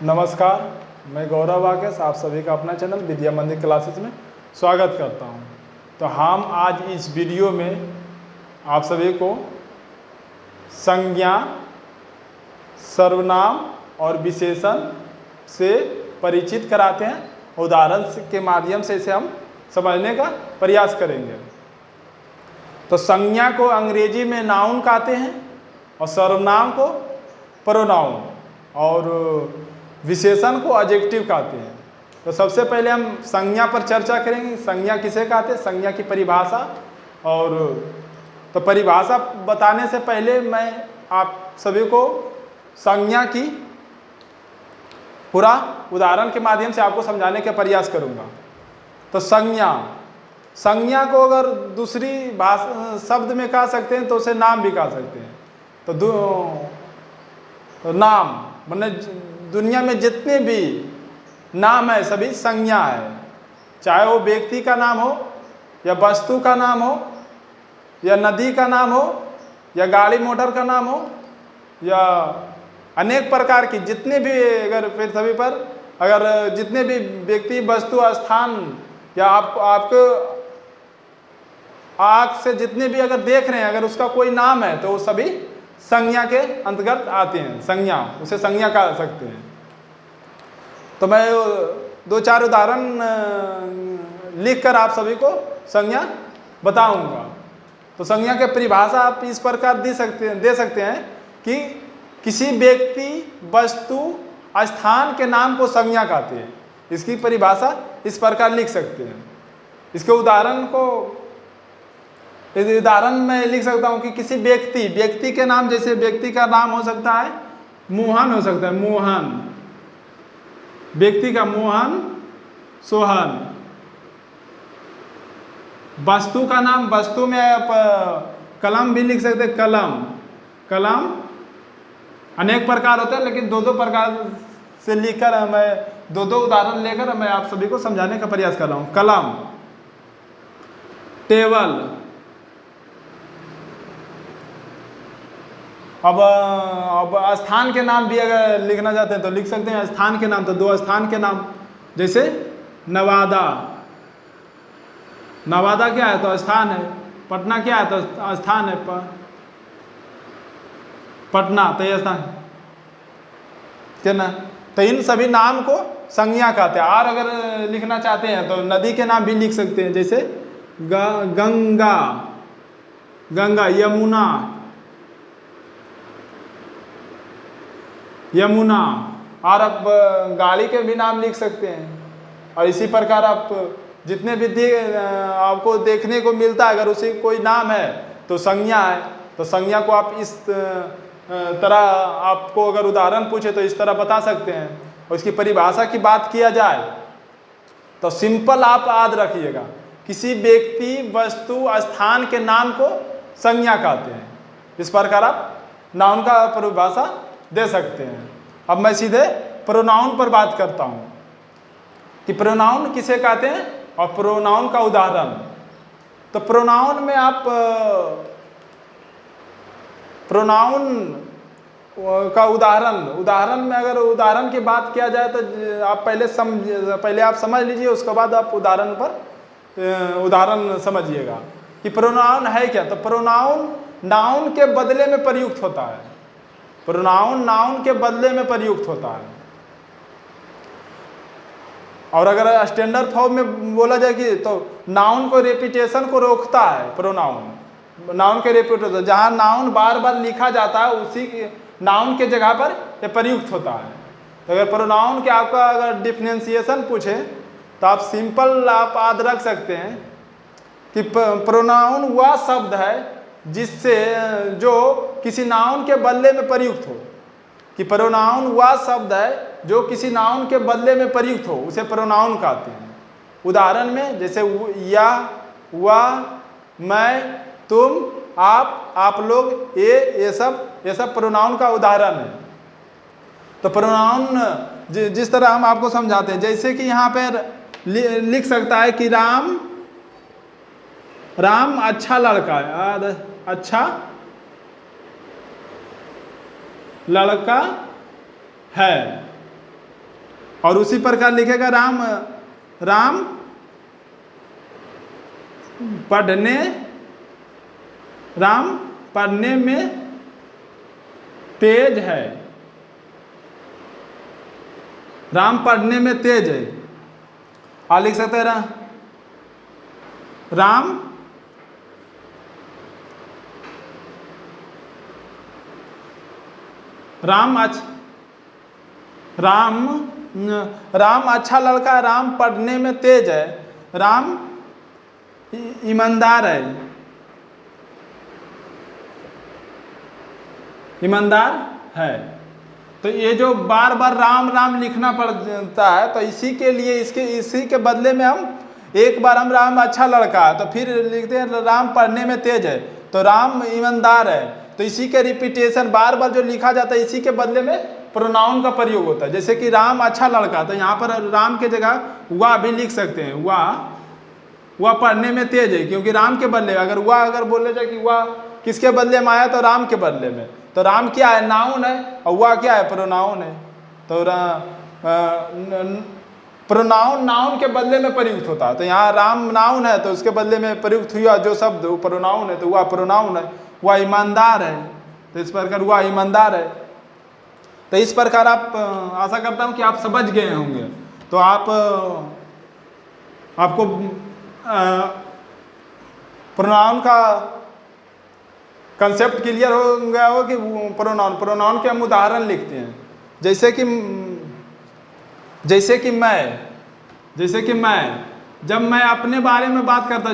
नमस्कार, मैं गौरव वाकेश आप सभी का अपना चैनल विद्या मंदिर क्लासेस में स्वागत करता हूं। तो हम आज इस वीडियो में आप सभी को संज्ञा, सर्वनाम और विशेषण से परिचित कराते हैं। उदाहरण के माध्यम से इसे हम समझने का प्रयास करेंगे। तो संज्ञा को अंग्रेजी में नाउन कहते हैं और सर्वनाम को प्रोनाउन और विशेषण को एडजेक्टिव कहते हैं। तो सबसे पहले हम संज्ञा पर चर्चा करेंगे। संज्ञा किसे कहते हैं, संज्ञा की परिभाषा। और तो परिभाषा बताने से पहले मैं आप सभी को संज्ञा की पूरा उदाहरण के माध्यम से आपको समझाने का प्रयास करूंगा। तो संज्ञा को अगर दूसरी भाषा शब्द में कह सकते हैं तो उसे नाम भी कह सकते हैं। तो नाम माने दुनिया में जितने भी नाम है सभी संज्ञा है, चाहे वो व्यक्ति का नाम हो या वस्तु का नाम हो या नदी का नाम हो या गाड़ी मोटर का नाम हो या अनेक प्रकार की जितने भी अगर पृथ्वी पर अगर जितने भी व्यक्ति वस्तु स्थान या आपको आँख से जितने भी अगर देख रहे हैं अगर उसका कोई नाम है तो वो सभी संज्ञा के अंतर्गत आते हैं। संज्ञा उसे संज्ञा कह सकते हैं। तो मैं दो चार उदाहरण लिखकर आप सभी को संज्ञा बताऊंगा। तो संज्ञा के परिभाषा आप इस प्रकार दे सकते हैं कि किसी व्यक्ति वस्तु स्थान के नाम को संज्ञा कहते हैं। इसकी परिभाषा इस प्रकार लिख सकते हैं। इसके उदाहरण में लिख सकता हूं कि किसी व्यक्ति के नाम, जैसे व्यक्ति का नाम हो सकता है मोहन, हो सकता है मोहन, व्यक्ति का मोहन, सोहन। वस्तु का नाम, वस्तु में आप कलम भी लिख सकते हैं, कलम अनेक प्रकार होते हैं, लेकिन दो प्रकार से लिखकर मैं दो उदाहरण लेकर मैं आप सभी को समझाने का प्रयास कर रहा हूं। कलम, टेबल। अब स्थान के नाम भी अगर लिखना चाहते हैं तो लिख सकते हैं स्थान के नाम। तो दो स्थान के नाम, जैसे नवादा क्या है तो स्थान है, पटना क्या है तो स्थान है, पटना तो ये स्थान क्या ना। तो इन सभी नाम को संज्ञा कहते हैं। और अगर लिखना चाहते हैं तो नदी के नाम भी लिख सकते हैं, जैसे गंगा, यमुना। और आप गाड़ी के भी नाम लिख सकते हैं। और इसी प्रकार आप जितने भी आपको देखने को मिलता है अगर उसी कोई नाम है तो संज्ञा है। तो संज्ञा को आप इस तरह, आपको अगर उदाहरण पूछे तो इस तरह बता सकते हैं। और इसकी परिभाषा की बात किया जाए तो सिंपल आप याद रखिएगा, किसी व्यक्ति वस्तु स्थान के नाम को संज्ञा कहते हैं। इस प्रकार आप नाउन का परिभाषा दे सकते हैं। अब मैं सीधे प्रोनाउन पर बात करता हूं कि प्रोनाउन किसे कहते हैं और प्रोनाउन का उदाहरण। तो प्रोनाउन में आप प्रोनाउन का उदाहरण में अगर उदाहरण की बात किया जाए तो आप पहले आप समझ लीजिए, उसके बाद आप उदाहरण समझिएगा कि प्रोनाउन है क्या। तो प्रोनाउन नाउन के बदले में प्रयुक्त होता है। प्रोनाउन नाउन के बदले में प्रयुक्त होता है। और अगर स्टैंडर्ड फॉर्म में बोला जाए कि तो नाउन को रेपिटेशन को रोकता है। प्रोनाउन नाउन के रेपिटेशन, जहाँ नाउन बार बार लिखा जाता है उसी नाउन के जगह पर ये प्रयुक्त होता है। तो अगर प्रोनाउन के आपका अगर डिफरेंशिएशन पूछे तो आप सिंपल आप याद रख सकते हैं कि प्रोनाउन वह शब्द है जिससे जो किसी नाउन के बदले में प्रयुक्त हो। कि प्रोनाउन वह शब्द है जो किसी नाउन के बदले में प्रयुक्त हो, उसे प्रोनाउन कहते हैं। उदाहरण में जैसे या, वह, मैं, तुम, आप लोग, ये सब प्रोनाउन का उदाहरण है। तो प्रोनाउन जिस तरह हम आपको समझाते हैं, जैसे कि यहाँ पर लिख सकता है कि राम अच्छा लड़का है, अच्छा लड़का है। और उसी प्रकार लिखेगा राम, राम पढ़ने, राम पढ़ने में तेज है, राम पढ़ने में तेज है। और लिख सकते हैं राम राम अच्छा लड़का, राम पढ़ने में तेज है, राम ईमानदार है, ईमानदार है। तो ये जो बार बार राम राम लिखना पड़ता है, तो इसी के लिए इसी के बदले में हम एक बार हम राम अच्छा लड़का है, तो फिर लिखते हैं राम पढ़ने में तेज है, तो राम ईमानदार है। तो इसी के रिपीटेशन बार बार जो लिखा जाता है, इसी के बदले में प्रोनाउन का प्रयोग होता है। जैसे कि राम अच्छा लड़का, तो यहाँ पर राम के जगह वह भी लिख सकते हैं, वह पढ़ने में तेज है, क्योंकि राम के बदले अगर अगर बोले जाए कि वह किसके बदले में आया, तो राम के बदले में। तो राम क्या है, नाउन है, और वह क्या है, प्रोनाउन है। तो प्रोनाउन नाउन के बदले में प्रयुक्त होता है। तो यहाँ राम नाउन है, तो उसके बदले में प्रयुक्त हुआ जो शब्द वो प्रोनाउन है, तो वह प्रोनाउन है। वह ईमानदार है, तो इस प्रकार वह ईमानदार है। तो इस प्रकार आप आशा करता हूँ कि आप समझ गए होंगे। तो आपको प्रोनाउन का कंसेप्ट क्लियर हो गया हो कि प्रोनाउन के हम उदाहरण लिखते हैं। जैसे कि मैं, जब मैं अपने बारे में बात करता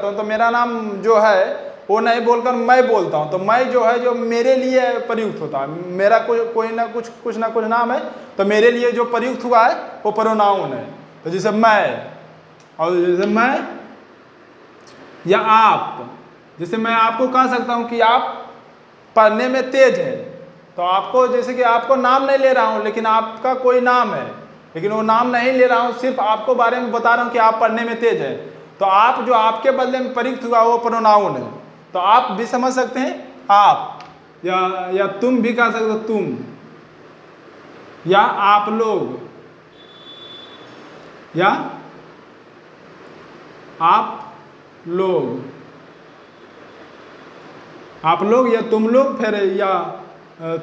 हूँ, तो मेरा नाम जो है वो नहीं बोलकर मैं बोलता हूँ। तो मैं जो है, जो मेरे लिए प्रयुक्त होता है, मेरा कुछ ना कुछ नाम है, तो मेरे लिए जो प्रयुक्त हुआ है वो प्रोनाउन है। तो जैसे मैं, और जैसे मैं या आप, जैसे मैं आपको कह सकता हूँ कि आप पढ़ने में तेज है, तो आपको, जैसे कि आपको नाम नहीं ले रहा हूँ, लेकिन आपका कोई नाम है, लेकिन वो नाम नहीं ले रहा हूँ, सिर्फ आपको बारे में बता रहा हूँ कि आप पढ़ने में तेज है। तो आप जो आपके बदले में प्रयुक्त हुआ वो प्रोनाउन है। तो आप भी समझ सकते हैं आप, या तुम भी कह सकते हो तुम, या आप लोग, या आप लोग, या तुम लोग, फिर या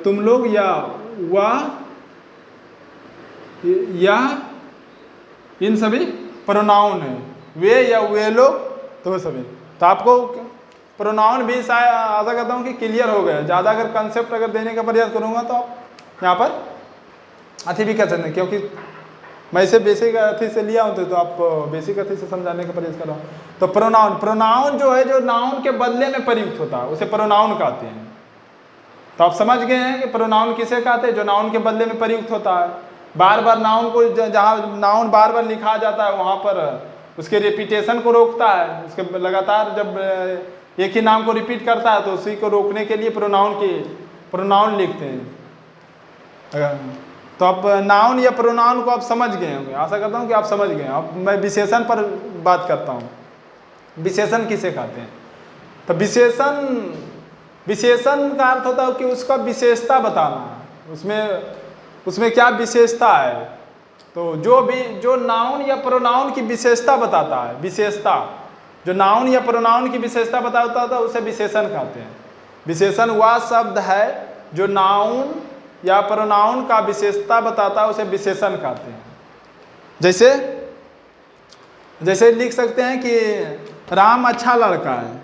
तुम लोग, या वह, या इन सभी प्रोनाउन है। वे या वे लोग, तो वो सभी। तो आपको प्रोनाउन भी शायद आशा करता हूँ कि क्लियर हो गया। ज़्यादा अगर कंसेप्ट अगर देने का प्रयास करूँगा तो आप यहाँ पर अथी भी कर सकते हैं, क्योंकि मैं इसे बेसिक अथी से लिया हूँ, तो आप बेसिक अथी से समझाने का प्रयास कर रहा हूँ। तो प्रोनाउन जो है, जो नाउन के बदले में प्रयुक्त होता है, उसे प्रोनाउन कहते हैं। तो आप समझ गए हैं कि प्रोनाउन किसे कहते हैं, जो नाउन के बदले में प्रयुक्त होता है। बार बार नाउन को, जहाँ नाउन बार बार लिखा जाता है, वहाँ पर उसके रिपीटेशन को रोकता है। उसके लगातार जब एक ही नाम को रिपीट करता है, तो उसी को रोकने के लिए प्रोनाउन लिखते हैं। तो आप नाउन या प्रोनाउन को आप समझ गए होंगे, आशा करता हूँ कि आप समझ गए। अब मैं विशेषण पर बात करता हूँ। विशेषण किसे कहते हैं? तो विशेषण का अर्थ होता है कि उसका विशेषता बताना, उसमें क्या विशेषता है। तो जो नाउन या प्रोनाउन की विशेषता बताता है, विशेषता जो नाउन या प्रोनाउन की विशेषता बताता है, उसे विशेषण कहते हैं। विशेषण वह शब्द है जो नाउन या प्रोनाउन का विशेषता बताता है, उसे विशेषण कहते हैं। जैसे लिख सकते हैं कि राम अच्छा लड़का है,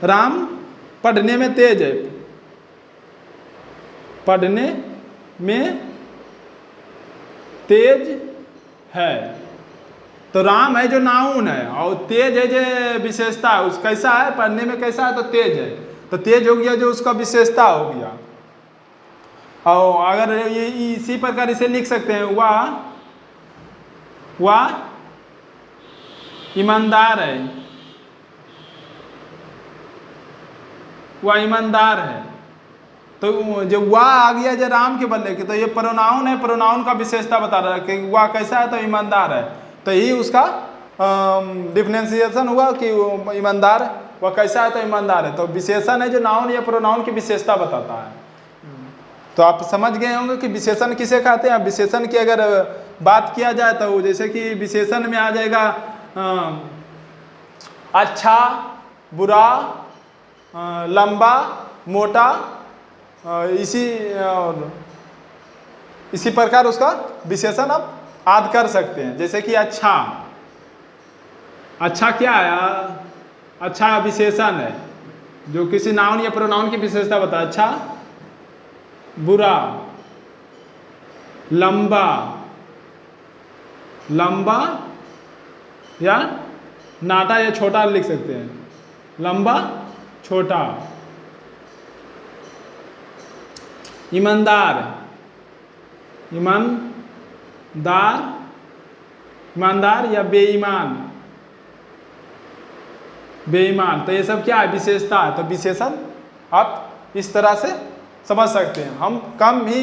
राम पढ़ने में तेज है, पढ़ने में तेज है। तो राम है जो नाउन है, और तेज है जो विशेषता है। उस कैसा है, पढ़ने में कैसा है, तो तेज है। तो तेज हो गया जो उसका विशेषता हो गया। और अगर ये इसी प्रकार इसे लिख सकते हैं, वह ईमानदार है, वह ईमानदार है। तो जो वह आ गया जो राम के बदले के, तो ये प्रोनाउन है, प्रोनाउन का विशेषता बता रहा है कि वह कैसा है, तो ईमानदार है। तो यही उसका डिफरेंशिएशन हुआ कि ईमानदार, वह कैसा है, तो ईमानदार है। तो विशेषण है जो नाउन या प्रोनाउन की विशेषता बताता है। तो आप समझ गए होंगे कि विशेषण किसे कहते हैं। विशेषण की अगर बात किया जाए तो जैसे कि विशेषण में आ जाएगा अच्छा, बुरा, लंबा, मोटा, इसी प्रकार उसका विशेषण आप आदि कर सकते हैं। जैसे कि अच्छा, अच्छा क्या है? अच्छा विशेषण है जो किसी नाउन या प्रोनाउन की विशेषता बताता है। अच्छा, बुरा, लंबा, लंबा या नाटा या छोटा लिख सकते हैं, लंबा, छोटा। ईमानदार, ईमानदार, ईमानदार या बेईमान, बेईमान। तो ये सब क्या है? विशेषता है। तो विशेषण आप इस तरह से समझ सकते हैं। हम कम ही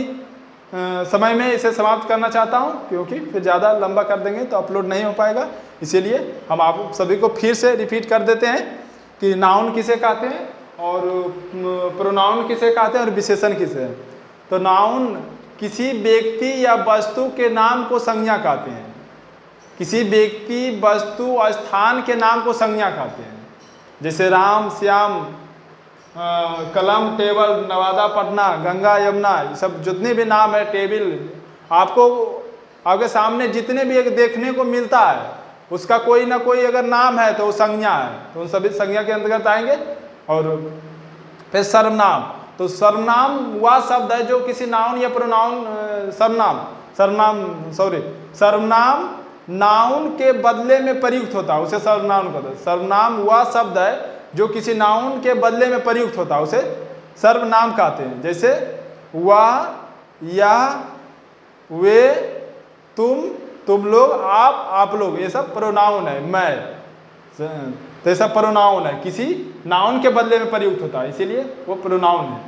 समय में इसे समाप्त करना चाहता हूँ, क्योंकि फिर ज़्यादा लंबा कर देंगे तो अपलोड नहीं हो पाएगा। इसीलिए हम आप सभी को फिर से रिपीट कर देते हैं कि नाउन किसे कहते हैं और प्रोनाउन किसे कहते हैं और विशेषण किसे है। तो नाउन किसी व्यक्ति या वस्तु के नाम को संज्ञा कहते हैं। किसी व्यक्ति, वस्तु, स्थान के नाम को संज्ञा कहते हैं। जैसे राम, श्याम, कलम, टेबल, नवादा, पटना, गंगा, यमुना, ये सब जितने भी नाम है, टेबल, आपको आपके सामने जितने भी एक देखने को मिलता है उसका कोई ना कोई अगर नाम है तो वो संज्ञा है। तो उन सभी संज्ञा के अंतर्गत आएंगे। और फिर सर्वनाम। तो सर्वनाम वह शब्द है जो किसी नाउन या प्रोनाउन, सर्वनाम नाउन के बदले में प्रयुक्त होता है, उसे सर्वनाम कहते हैं। सर्वनाम वह शब्द है जो किसी नाउन के बदले में प्रयुक्त होता है, उसे सर्वनाम कहते हैं। जैसे वह, यह, वे, तुम लोग, आप लोग, ये सब प्रोनाउन है। मैं, तो ये सब प्रोनाउन है, किसी नाउन के बदले में प्रयुक्त होता है, इसीलिए वो प्रोनाउन है।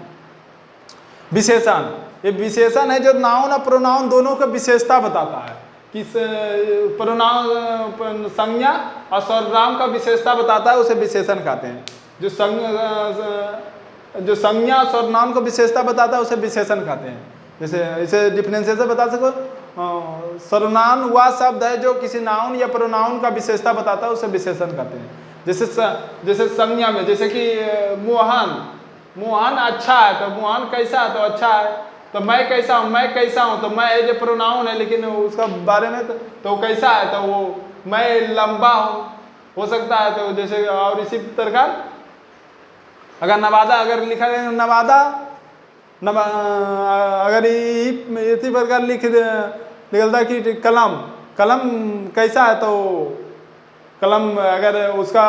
विशेषण, ये विशेषण है जो नाउन और प्रोनाउन दोनों का विशेषता बताता है। किस प्रोनाउन संज्ञा और सर्वनाम का विशेषता बताता है, उसे विशेषण कहते हैं। जो संज्ञा और सर्वनाम को विशेषता बताता है उसे विशेषण कहते हैं। जैसे इसे डिफरेंशिएशन बता सको, सर्वनाम वह शब्द है जो किसी नाउन या प्रोनाउन का विशेषता बताता है, उसे विशेषण कहते हैं। जैसे संज्ञा में, जैसे कि मोहन अच्छा है, तो मोहन कैसा है? तो अच्छा है। तो मैं कैसा हूँ? मैं कैसा हूँ? तो मैं जो प्रोनाउन है, लेकिन उसका बारे में तो कैसा है? तो वो मैं लंबा हूँ, हो सकता है। तो जैसे और इसी प्रकार अगर नवादा अगर लिखा है, नवादा अगर इसी प्रकार निकलता है कि कलम कैसा है? तो कलम अगर उसका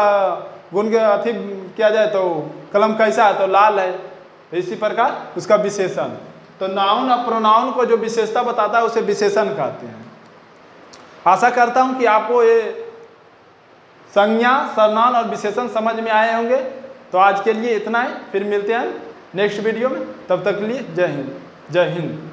गुण के अति किया जाए तो कलम कैसा है? तो लाल है। इसी प्रकार उसका विशेषण। तो नाउन और प्रोनाउन को जो विशेषता बताता है उसे विशेषण कहते हैं। आशा करता हूं कि आपको ये संज्ञा, सर्वनाम और विशेषण समझ में आए होंगे। तो आज के लिए इतना ही, फिर मिलते हैं नेक्स्ट वीडियो में। तब तक के लिए जय हिंद, जय हिंद।